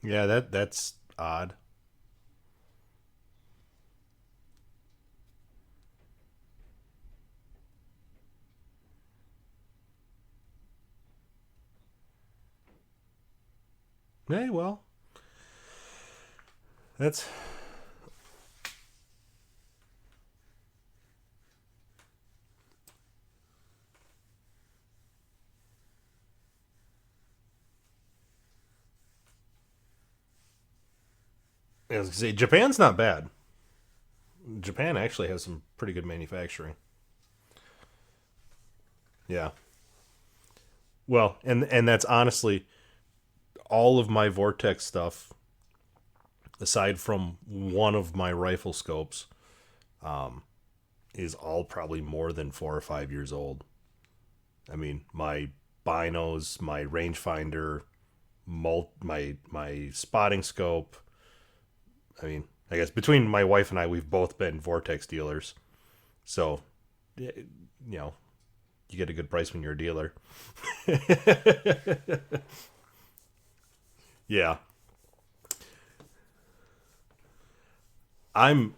Yeah, that's odd. Hey, well, that's I was gonna say Japan's not bad. Japan actually has some pretty good manufacturing. Yeah. Well, and that's honestly all of my Vortex stuff, aside from one of my rifle scopes, is all probably more than 4 or 5 years old. I mean, my binos, my rangefinder, my spotting scope. I mean, I guess between my wife and I, we've both been Vortex dealers, so you know you get a good price when you're a dealer. Yeah, I'm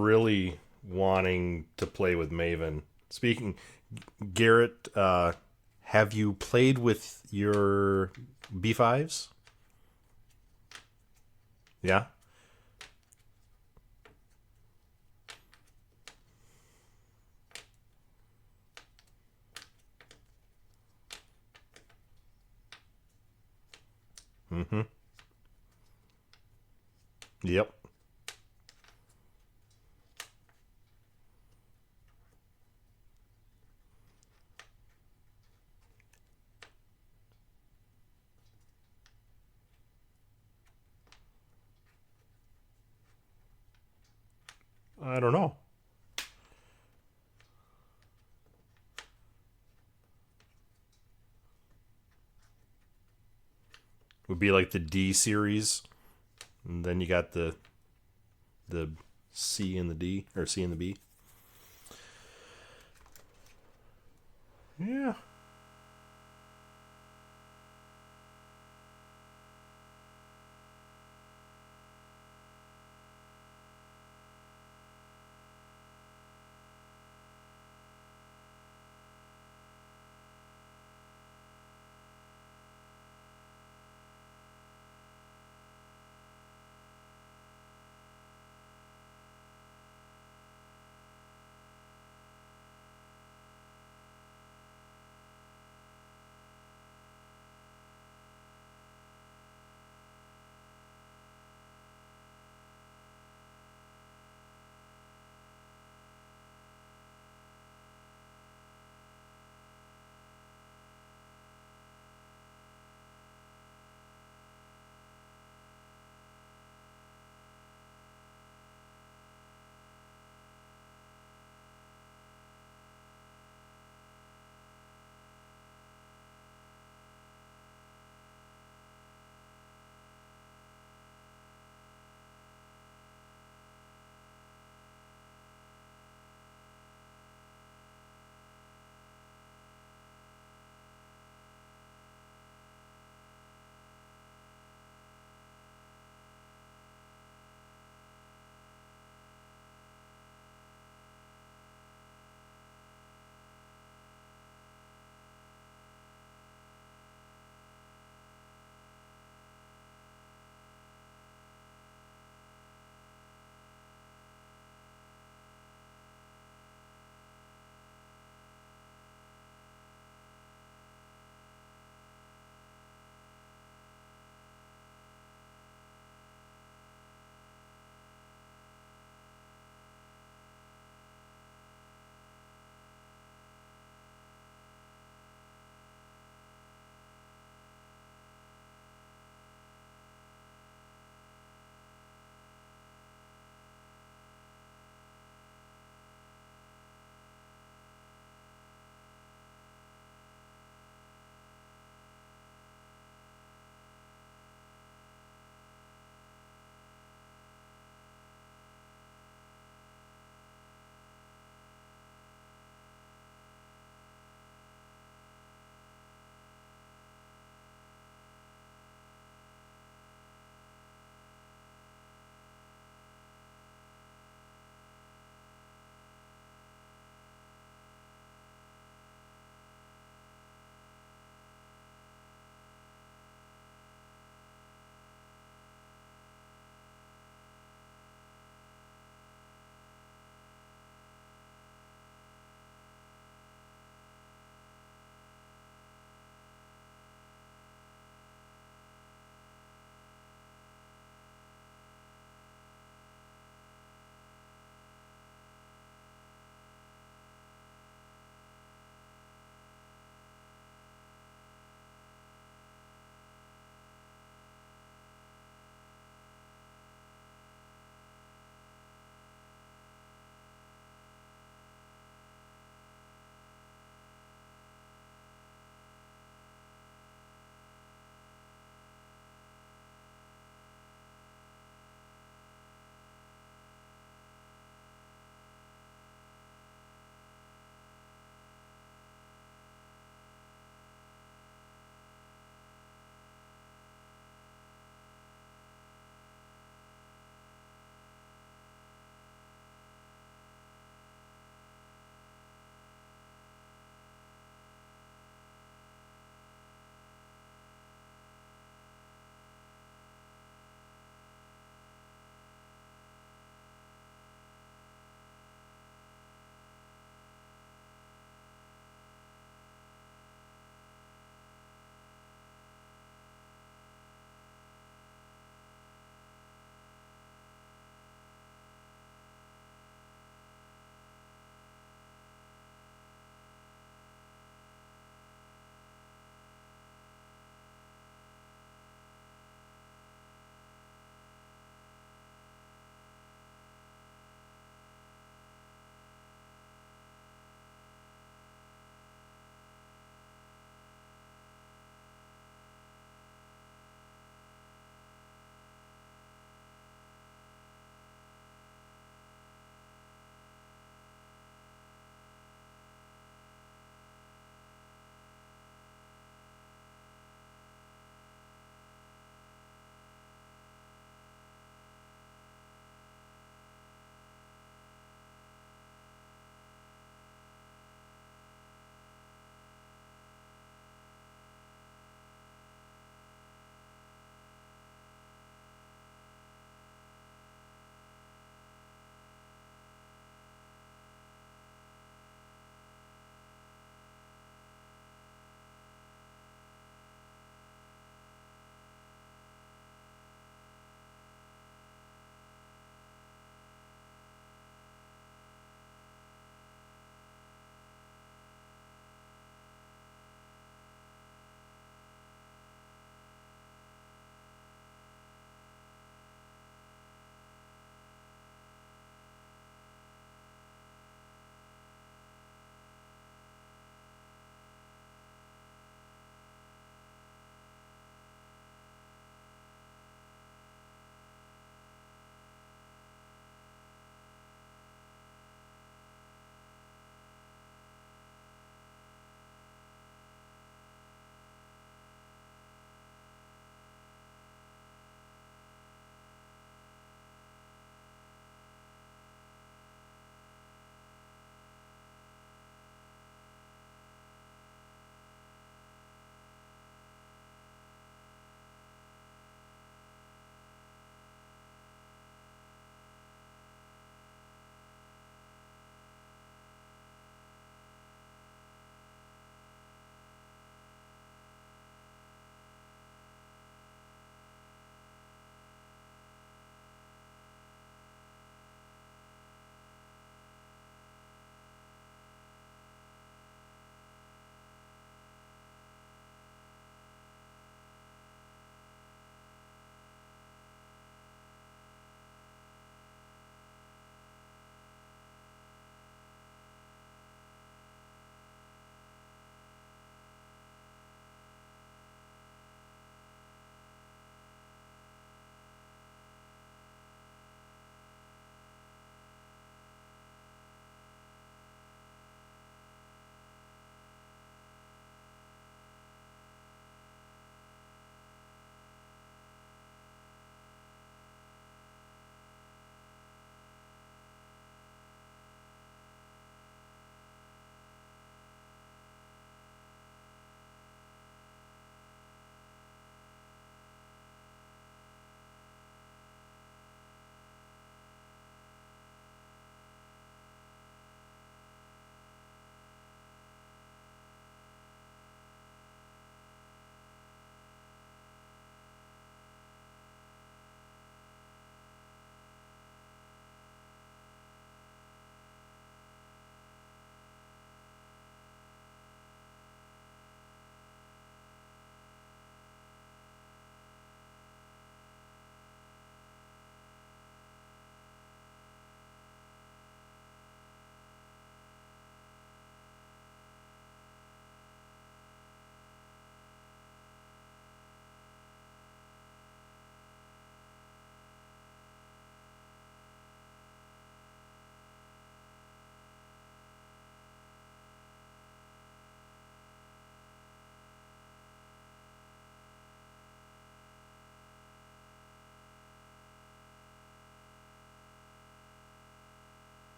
really wanting to play with Maven. Speaking, Garrett, have you played with your B5s? Yeah. Mm-hmm. Yep. I don't know. Would be like the D series, and then you got the C and the D or C and the B. Yeah.